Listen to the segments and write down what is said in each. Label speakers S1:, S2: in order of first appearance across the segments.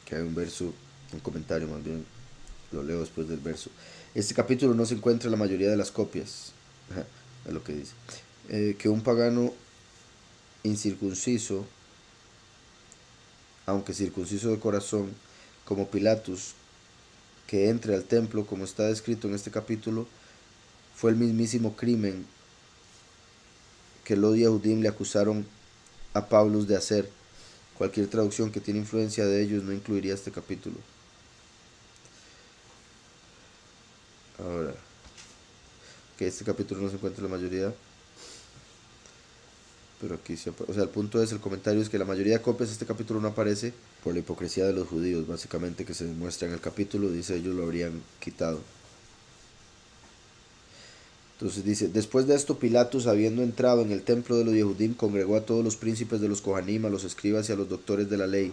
S1: que hay un verso, un comentario más bien, lo leo después del verso. Este capítulo no se encuentra en la mayoría de las copias, es lo que dice. Que un pagano incircunciso, aunque circunciso de corazón, como Pilatus, que entre al templo, como está descrito en este capítulo, fue el mismísimo crimen que los Yehudim le acusaron a Pablo de hacer. Cualquier traducción que tiene influencia de ellos no incluiría este capítulo. Ahora, que este capítulo no se encuentra en la mayoría, pero aquí sí, o sea, el punto es, el comentario es que la mayoría de copias de este capítulo no aparece por la hipocresía de los judíos, básicamente, que se demuestra en el capítulo, dice ellos lo habrían quitado. Entonces dice, después de esto Pilatus, habiendo entrado en el templo de los Yehudim, congregó a todos los príncipes de los Kohanim, a los escribas y a los doctores de la ley.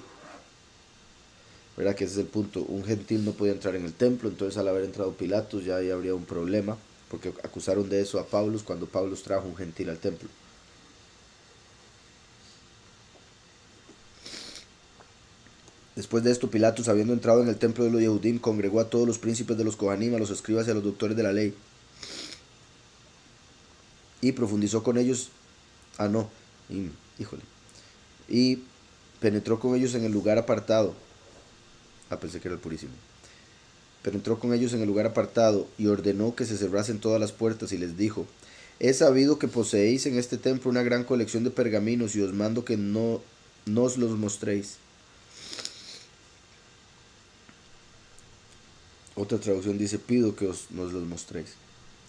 S1: ¿Verdad? Que ese es el punto. Un gentil no podía entrar en el templo, entonces al haber entrado Pilatus ya ahí habría un problema, porque acusaron de eso a Pablo cuando Pablo trajo un gentil al templo. Después de esto, Pilatus, habiendo entrado en el templo de los Yehudim, congregó a todos los príncipes de los Kohanim, a los escribas y a los doctores de la ley, y profundizó con ellos. Ah, no, híjole. Y penetró con ellos en el lugar apartado. Ah, pensé que era el Purísimo. Pero entró con ellos en el lugar apartado y ordenó que se cerrasen todas las puertas y les dijo: he sabido que poseéis en este templo una gran colección de pergaminos y os mando que no nos los mostréis. Otra traducción dice: pido que nos los mostréis.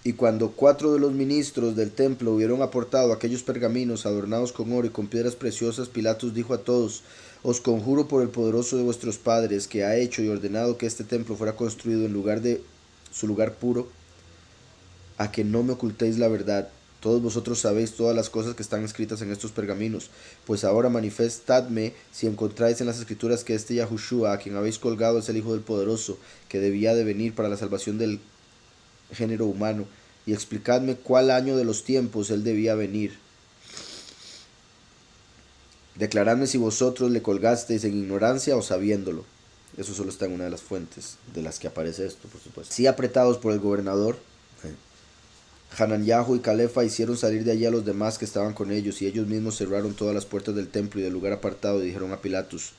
S1: Y cuando 4 de los ministros del templo hubieron aportado aquellos pergaminos adornados con oro y con piedras preciosas, Pilatos dijo a todos: os conjuro por el poderoso de vuestros padres, que ha hecho y ordenado que este templo fuera construido en lugar de su lugar puro, a que no me ocultéis la verdad. Todos vosotros sabéis todas las cosas que están escritas en estos pergaminos. Pues ahora manifestadme si encontráis en las escrituras que este Yahushua, a quien habéis colgado, es el Hijo del Poderoso, que debía de venir para la salvación del género humano, y explicadme cuál año de los tiempos él debía venir. Declaradme si vosotros le colgasteis en ignorancia o sabiéndolo. Eso solo está en una de las fuentes de las que aparece esto, por supuesto. Sí, apretados por el gobernador, Hananyahu y Calefa hicieron salir de allí a los demás que estaban con ellos, y ellos mismos cerraron todas las puertas del templo y del lugar apartado, y dijeron a Pilatus: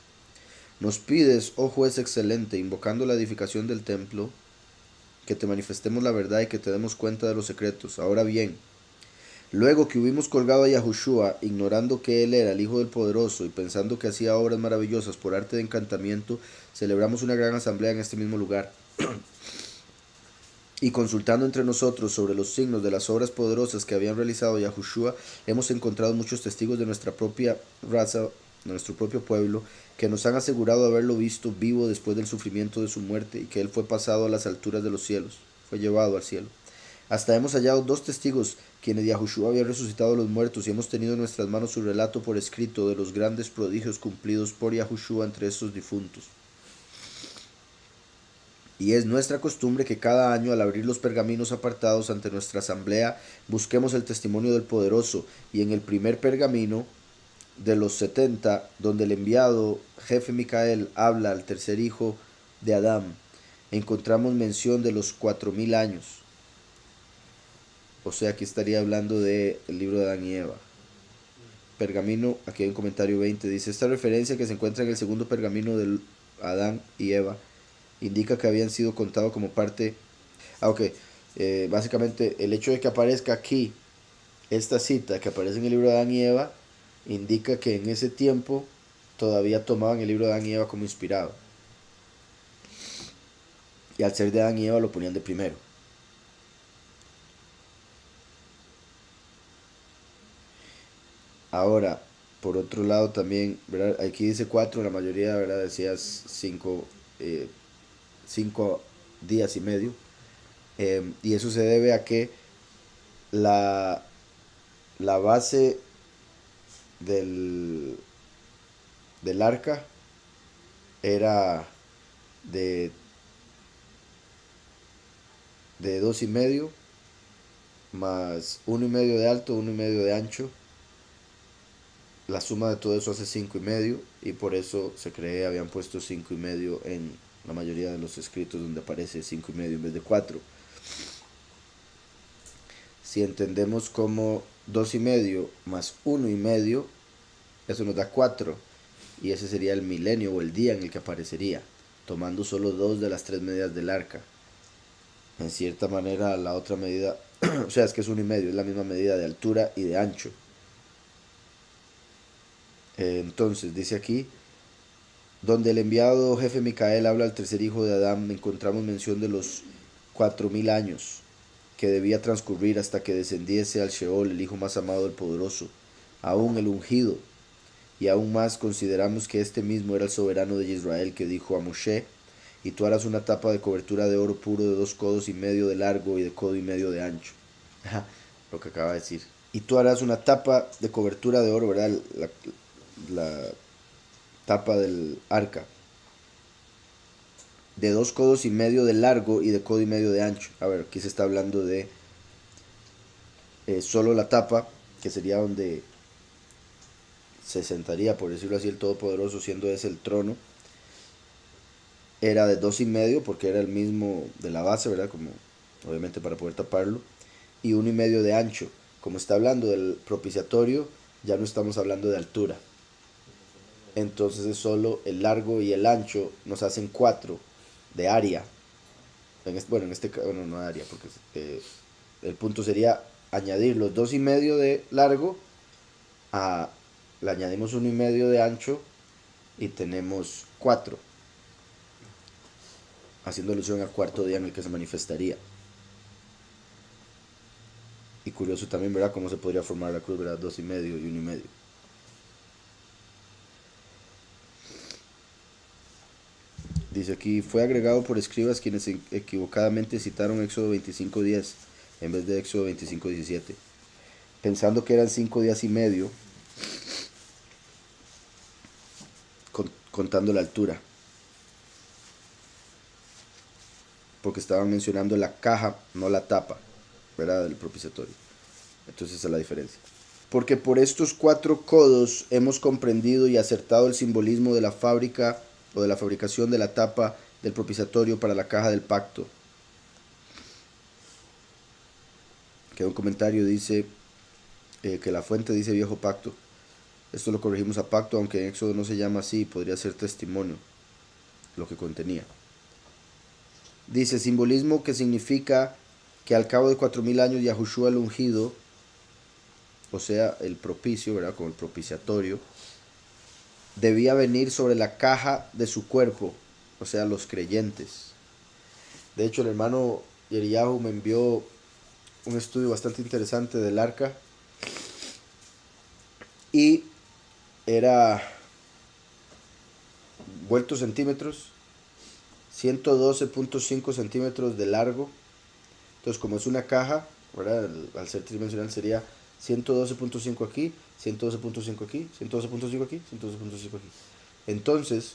S1: nos pides, oh juez excelente, invocando la edificación del templo, que te manifestemos la verdad y que te demos cuenta de los secretos. Ahora bien, luego que hubimos colgado a Yahushua, ignorando que él era el Hijo del Poderoso y pensando que hacía obras maravillosas por arte de encantamiento, celebramos una gran asamblea en este mismo lugar. Y consultando entre nosotros sobre los signos de las obras poderosas que habían realizado Yahushua, hemos encontrado muchos testigos de nuestra propia raza, de nuestro propio pueblo, que nos han asegurado haberlo visto vivo después del sufrimiento de su muerte, y que él fue pasado a las alturas de los cielos, fue llevado al cielo. Hasta hemos hallado 2 testigos, quienes Yahushua había resucitado a los muertos, y hemos tenido en nuestras manos su relato por escrito de los grandes prodigios cumplidos por Yahushua entre estos difuntos. Y es nuestra costumbre que cada año, al abrir los pergaminos apartados ante nuestra asamblea, busquemos el testimonio del poderoso, y en el primer pergamino de los 70, donde el enviado jefe Micael habla al tercer hijo de Adán, encontramos mención de los 4000 años. O sea, aquí estaría hablando del libro de Adán y Eva. Pergamino, aquí hay un comentario 20, dice: esta referencia, que se encuentra en el segundo pergamino de Adán y Eva, indica que habían sido contados como parte. Ah, ok. Básicamente, el hecho de que aparezca aquí esta cita que aparece en el libro de Adán y Eva indica que en ese tiempo todavía tomaban el libro de Adán y Eva como inspirado. Y al ser de Adán y Eva lo ponían de primero. Ahora, por otro lado también, ¿verdad? Aquí dice 4, la mayoría, ¿verdad? Decía 5 días y medio. Y eso se debe a que la, la base del, del arca era de, de 2,5, más 1,5 de alto, 1,5 de ancho, la suma de todo eso hace 5,5, y por eso se cree habían puesto 5,5 en la mayoría de los escritos donde aparece 5,5 en vez de 4. Si entendemos como 2,5 más 1,5, eso nos da 4, y ese sería el milenio o el día en el que aparecería, tomando solo 2 de las 3 medidas del arca. En cierta manera la otra medida, o sea, es que es 1,5, es la misma medida de altura y de ancho. Entonces dice aquí, donde el enviado jefe Micael habla al tercer hijo de Adán, encontramos mención de los 4,000 años que debía transcurrir hasta que descendiese al Sheol el hijo más amado del poderoso, aún el ungido. Y aún más consideramos que este mismo era el soberano de Israel, que dijo a Moshe: y tú harás una tapa de cobertura de oro puro de 2,5 codos de largo y de 1,5 codos de ancho. Lo que acaba de decir. Y tú harás una tapa de cobertura de oro, ¿verdad? La tapa del arca, de 2,5 codos de largo y de 1,5 codos de ancho. A ver, aquí se está hablando de solo la tapa, que sería donde se sentaría, por decirlo así, el Todopoderoso, siendo ese el trono. Era de 2,5 porque era el mismo de la base, ¿verdad? Como obviamente para poder taparlo. Y 1,5 de ancho. Como está hablando del propiciatorio, ya no estamos hablando de altura. Entonces es solo el largo y el ancho nos hacen 4 de área. Bueno, en este caso, bueno, no de área, porque el punto sería añadir los 2,5 de largo, le añadimos 1,5 de ancho y tenemos 4, haciendo alusión al cuarto día en el que se manifestaría. Y curioso también, ¿verdad?, cómo se podría formar la cruz, ¿verdad? 2,5 y 1,5. Dice aquí, fue agregado por escribas quienes equivocadamente citaron Éxodo 25:10 en vez de Éxodo 25:17, pensando que eran 5,5 días, contando la altura, porque estaban mencionando la caja, no la tapa, ¿verdad?, del propiciatorio. Entonces esa es la diferencia. Porque por estos 4 codos hemos comprendido y acertado el simbolismo de la fábrica o de la fabricación de la tapa del propiciatorio para la caja del pacto. Que un comentario dice que la fuente dice viejo pacto. Esto lo corregimos a pacto, aunque en Éxodo no se llama así, podría ser testimonio lo que contenía. Dice simbolismo, que significa que al cabo de 4,000 años Yahushua el ungido, o sea, el propicio, ¿verdad?, como el propiciatorio, debía venir sobre la caja de su cuerpo, o sea, los creyentes. De hecho, el hermano Yeriyahu me envió un estudio bastante interesante del arca, y era vueltos centímetros, 112.5 centímetros de largo. Entonces, como es una caja, ¿verdad?, al ser tridimensional sería 112.5 aquí, 112.5 aquí, 112.5 aquí, 112.5 aquí. Entonces,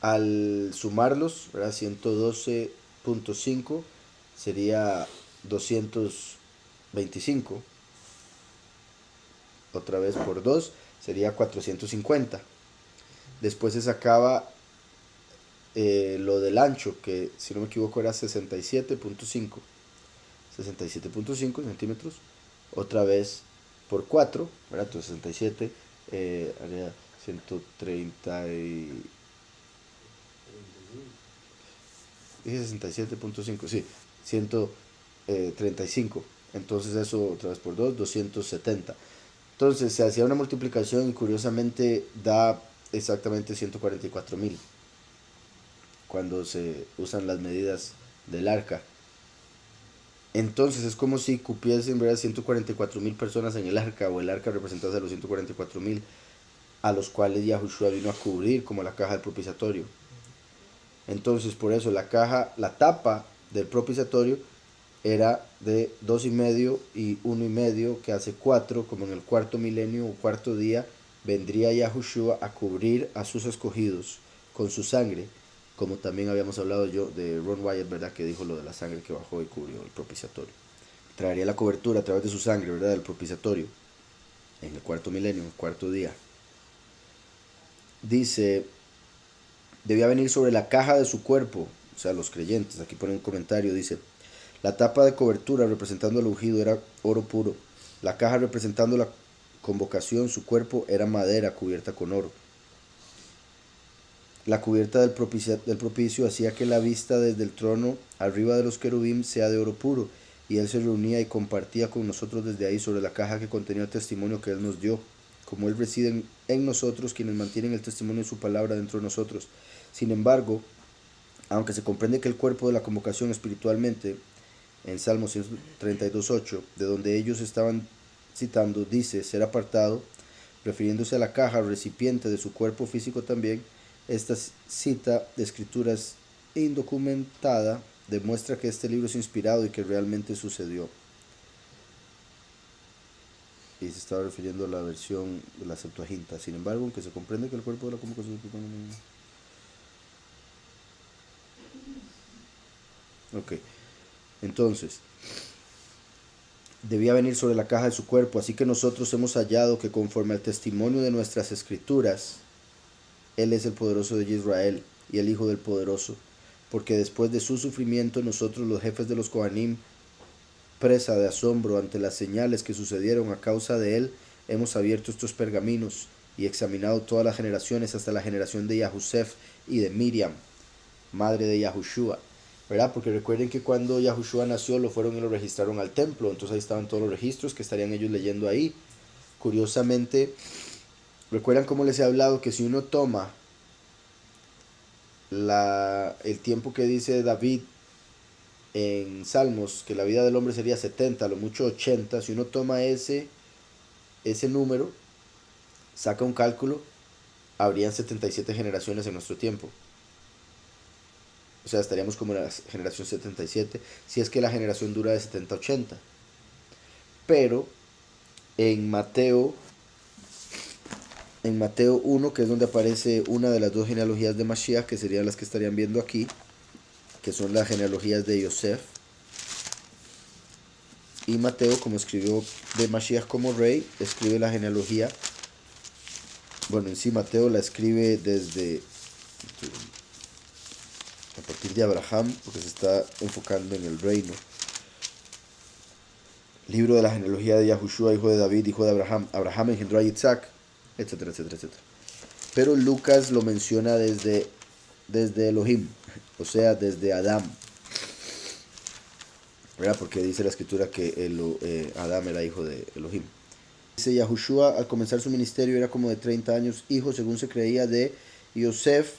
S1: al sumarlos, ¿verdad?, 112.5 sería 225. Otra vez por 2 sería 450. Después se sacaba lo del ancho, que si no me equivoco era 67.5 centímetros. Otra vez por 4, ¿verdad? Entonces 67 haría 130 y... dije 67.5, sí, 135. Entonces eso otra vez por 2, 270. Entonces se hacía una multiplicación y curiosamente da exactamente 144,000 cuando se usan las medidas del arca. Entonces es como si cupiesen, ¿verdad?, 144,000 personas en el arca, o el arca representase a los 144,000 a los cuales Yahushua vino a cubrir como la caja del propiciatorio. Entonces por eso la tapa del propiciatorio era de 2,5 y 1,5, que hace 4, como en el cuarto milenio o cuarto día vendría Yahushua a cubrir a sus escogidos con su sangre, como también habíamos hablado yo de Ron Wyatt, ¿verdad?, que dijo lo de la sangre que bajó y cubrió el propiciatorio. Traería la cobertura a través de su sangre, ¿verdad?, del propiciatorio. en el cuarto milenio, en el cuarto día. Dice, debía venir sobre la caja de su cuerpo, o sea, los creyentes. Aquí pone un comentario, dice, la tapa de cobertura representando el ungido era oro puro. La caja representando la convocación, su cuerpo era madera cubierta con oro. La cubierta del propicio hacía que la vista desde el trono arriba de los querubín sea de oro puro, y él se reunía y compartía con nosotros desde ahí sobre la caja que contenía el testimonio que él nos dio. Como él reside en nosotros, quienes mantienen el testimonio de su palabra dentro de nosotros. Sin embargo, aunque se comprende que el cuerpo de la convocación espiritualmente, en Salmo 132.8, de donde ellos estaban citando, dice ser apartado, refiriéndose a la caja recipiente de su cuerpo físico también, esta cita de escrituras indocumentada demuestra que este libro es inspirado y que realmente sucedió. Y se estaba refiriendo a la versión de la Septuaginta. Sin embargo, aunque se comprende que el cuerpo de la convocación... Ok, entonces, debía venir sobre la caja de su cuerpo, así que nosotros hemos hallado que conforme al testimonio de nuestras escrituras, Él es el poderoso de Israel y el Hijo del Poderoso, porque después de su sufrimiento nosotros los jefes de los Kohanim, presa de asombro ante las señales que sucedieron a causa de él, hemos abierto estos pergaminos y examinado todas las generaciones hasta la generación de Yahusef y de Miriam, madre de Yahushua, ¿verdad? Porque recuerden que cuando Yahushua nació lo fueron y lo registraron al templo, entonces ahí estaban todos los registros que estarían ellos leyendo ahí. Curiosamente, recuerdan cómo les he hablado que si uno toma el tiempo que dice David en Salmos, que la vida del hombre sería 70, a lo mucho 80, si uno toma ese número, saca un cálculo, habrían 77 generaciones en nuestro tiempo. O sea, estaríamos como en la generación 77, si es que la generación dura de 70 a 80. Pero en Mateo 1, que es donde aparece una de las dos genealogías de Mashiach, que serían las que estarían viendo aquí, que son las genealogías de Yosef. Y Mateo, como escribió de Mashiach como rey, escribe la genealogía. Bueno, en sí Mateo la escribe desde a partir de Abraham, porque se está enfocando en el reino. Libro de la genealogía de Yahushua, hijo de David, hijo de Abraham. Abraham engendró a Isaac, etcétera, etcétera, etcétera. Pero Lucas lo menciona desde Elohim, o sea, desde Adán, ¿verdad? Porque dice la escritura que Adán era hijo de Elohim. Dice Yahushua al comenzar su ministerio era como de 30 años, hijo, según se creía, de Yosef,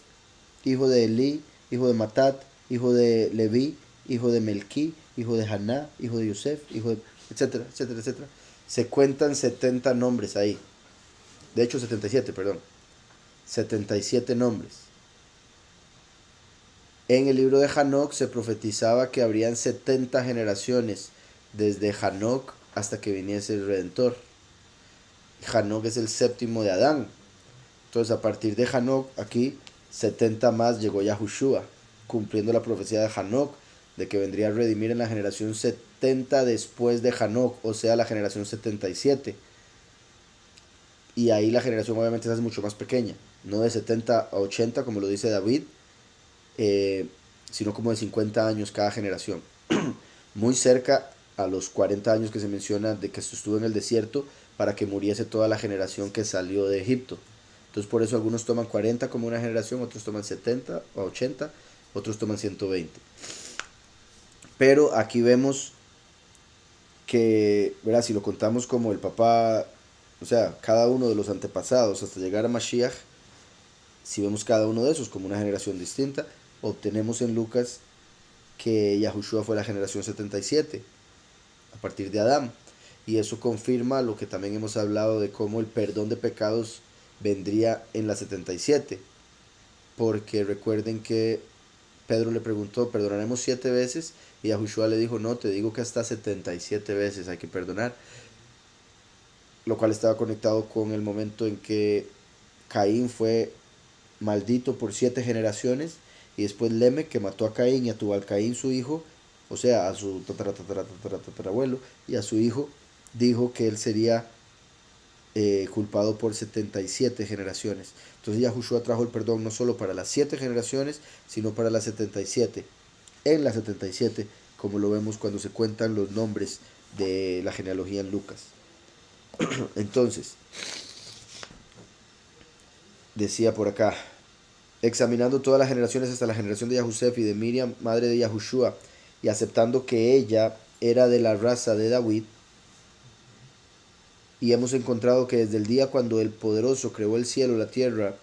S1: hijo de Elí, hijo de Matat, hijo de Leví, hijo de Melquí, hijo de Haná, hijo de Yosef, hijo de... etcétera, etcétera, etcétera. Se cuentan 70 nombres ahí. De hecho, 77, perdón. 77 nombres. En el libro de Hanoc se profetizaba que habrían 70 generaciones desde Hanoc hasta que viniese el Redentor. Hanoc es el séptimo de Adán. Entonces, a partir de Hanoc, aquí 70 más llegó Yahushua, cumpliendo la profecía de Hanoc, de que vendría a redimir en la generación 70 después de Hanoc, o sea, la generación 77. Y ahí la generación obviamente se hace mucho más pequeña, no de 70 a 80 como lo dice David, sino como de 50 años cada generación. Muy cerca a los 40 años que se menciona de que estuvo en el desierto para que muriese toda la generación que salió de Egipto. Entonces por eso algunos toman 40 como una generación, otros toman 70 o 80, otros toman 120. Pero aquí vemos que, ¿verdad? Si lo contamos como el papá, o sea, cada uno de los antepasados hasta llegar a Mashiach, si vemos cada uno de esos como una generación distinta, obtenemos en Lucas que Yahushua fue la generación 77 a partir de Adán. Y eso confirma lo que también hemos hablado de cómo el perdón de pecados vendría en la 77. Porque recuerden que Pedro le preguntó, ¿perdonaremos 7 veces? Y Yahushua le dijo, no, te digo que hasta 77 veces hay que perdonar. Lo cual estaba conectado con el momento en que Caín fue maldito por 7 generaciones. Y después Lemec, que mató a Caín y a Tubal Caín, su hijo, o sea, a su tatarabuelo y a su hijo, dijo que él sería culpado por 77 generaciones. Entonces Yahushua trajo el perdón no solo para las 7 generaciones, sino para las 77. En las 77, como lo vemos cuando se cuentan los nombres de la genealogía en Lucas. Entonces, decía por acá, examinando todas las generaciones hasta la generación de Yahusef y de Miriam, madre de Yahushua, y aceptando que ella era de la raza de David, y hemos encontrado que desde el día cuando el poderoso creó el cielo, la tierra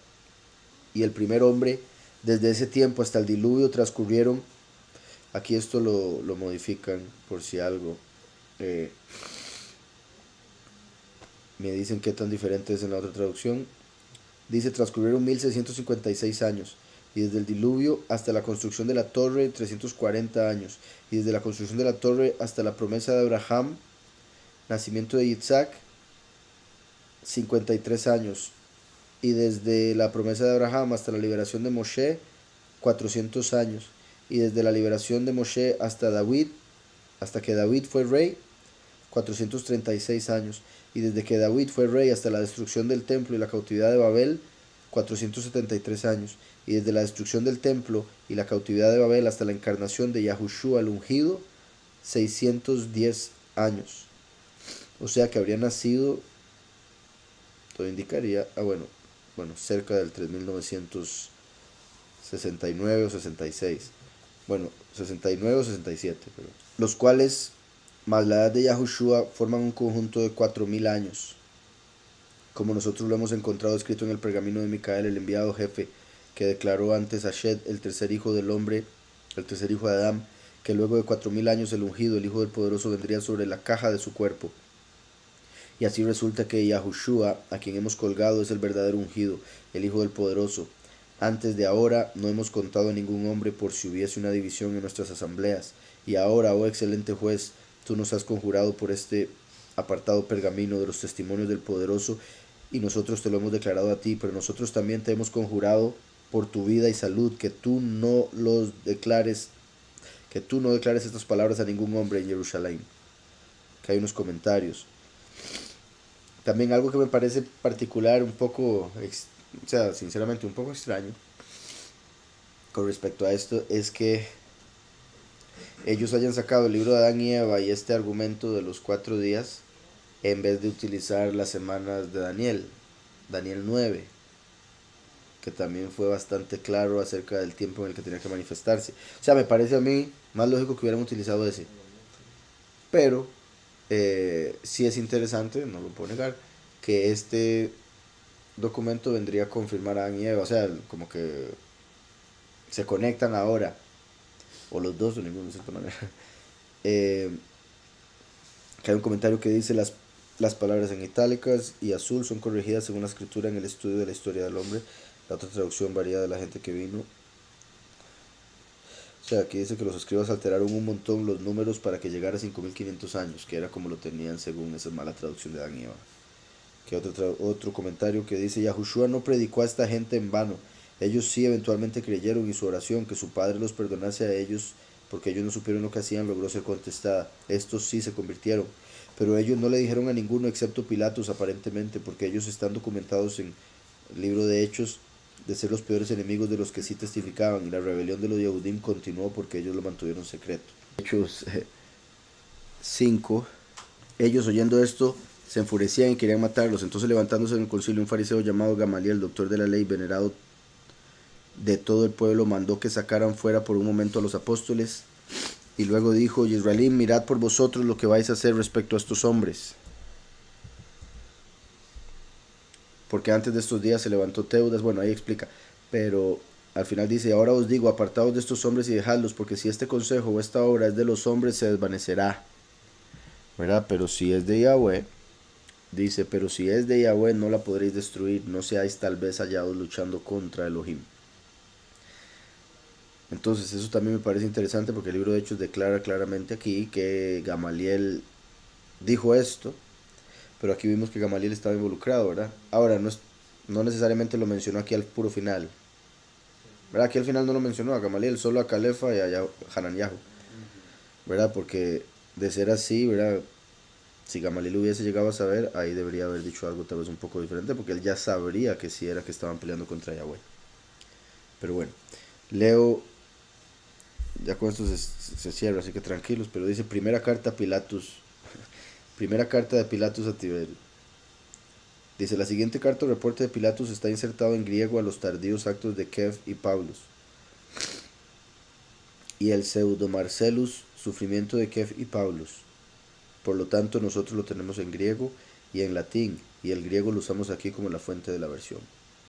S1: y el primer hombre, desde ese tiempo hasta el diluvio transcurrieron, aquí esto lo modifican por si algo, eh, me dicen qué tan diferente es en la otra traducción, dice transcurrieron 1656 años, y desde el diluvio hasta la construcción de la torre 340 años, y desde la construcción de la torre hasta la promesa de Abraham, nacimiento de Isaac, 53 años, y desde la promesa de Abraham hasta la liberación de Moshe, 400 años, y desde la liberación de Moshe hasta David, hasta que David fue rey, 436 años, y desde que David fue rey hasta la destrucción del templo y la cautividad de Babel, 473 años, y desde la destrucción del templo y la cautividad de Babel hasta la encarnación de Yahushua el ungido, 610 años. O sea que habría nacido, todo indicaría, cerca del 3969 o 66. Bueno, 69 o 67, pero, los cuales, más la edad de Yahushua, forman un conjunto de 4000 años, como nosotros lo hemos encontrado escrito en el pergamino de Micael, el enviado jefe, que declaró antes a Shed, el tercer hijo del hombre, el tercer hijo de Adán, que luego de 4000 años el ungido, el hijo del poderoso, vendría sobre la caja de su cuerpo. Y así resulta que Yahushua, a quien hemos colgado, es el verdadero ungido, el hijo del poderoso. Antes de ahora no hemos contado a ningún hombre por si hubiese una división en nuestras asambleas. Y ahora, oh excelente juez, tú nos has conjurado por este apartado pergamino de los testimonios del poderoso, y nosotros te lo hemos declarado a ti, pero nosotros también te hemos conjurado por tu vida y salud, que tú no declares estas palabras a ningún hombre en Jerusalén. Que hay unos comentarios. También algo que me parece particular, un poco, sinceramente un poco extraño con respecto a esto, es que ellos hayan sacado el libro de Adán y Eva y este argumento de los 4 días en vez de utilizar las semanas de Daniel 9, que también fue bastante claro acerca del tiempo en el que tenía que manifestarse. O sea, me parece a mí más lógico que hubieran utilizado ese. Pero sí es interesante, no lo puedo negar, que este documento vendría a confirmar a Adán y Eva. O sea, como que se conectan ahora, o los dos, o ninguno de cierta manera. Que hay un comentario que dice las palabras en itálicas y azul son corregidas según la escritura en el estudio de la historia del hombre. La otra traducción varía de la gente que vino. O sea, aquí dice que los escribas alteraron un montón los números para que llegara a 5500 años, que era como lo tenían según esa mala traducción de Adán y Eva. Que otro comentario que dice, Yahushua no predicó a esta gente en vano. Ellos sí eventualmente creyeron, y su oración, que su Padre los perdonase a ellos, porque ellos no supieron lo que hacían, logró ser contestada. Estos sí se convirtieron, pero ellos no le dijeron a ninguno excepto Pilatos, aparentemente, porque ellos están documentados en el libro de Hechos de ser los peores enemigos de los que sí testificaban, y la rebelión de los Yehudim continuó porque ellos lo mantuvieron secreto. Hechos 5. Ellos, oyendo esto, se enfurecían y querían matarlos. Entonces, levantándose en el concilio, un fariseo llamado Gamaliel, doctor de la ley, venerado de todo el pueblo, mandó que sacaran fuera por un momento a los apóstoles, y luego dijo, Israelín, mirad por vosotros lo que vais a hacer respecto a estos hombres. Porque antes de estos días se levantó Teudas, bueno, ahí explica, pero al final dice, ahora os digo, apartaos de estos hombres y dejadlos, porque si este consejo o esta obra es de los hombres, se desvanecerá, ¿verdad? Pero si es de Yahweh, dice, pero si es de Yahweh no la podréis destruir, no seáis tal vez hallados luchando contra Elohim. Entonces eso también me parece interesante, porque el libro de Hechos declara claramente aquí que Gamaliel dijo esto, pero aquí vimos que Gamaliel estaba involucrado, ¿verdad? Ahora, no necesariamente lo mencionó aquí al puro final, ¿verdad? Aquí al final no lo mencionó a Gamaliel, solo a Calefa y a Hananiahu, ¿verdad? Porque de ser así, ¿verdad? Si Gamaliel hubiese llegado a saber, ahí debería haber dicho algo tal vez un poco diferente, porque él ya sabría que sí era que estaban peleando contra Yahweh. Pero bueno, leo, ya con esto se cierra, así que tranquilos, pero dice primera carta a Pilatus, primera carta de Pilatus a Tiberio. Dice, la siguiente carta o reporte de Pilatus está insertado en griego a los tardíos actos de Kev y Paulus. Y el pseudo Marcellus, sufrimiento de Kev y Paulus. Por lo tanto, nosotros lo tenemos en griego y en latín, y el griego lo usamos aquí como la fuente de la versión.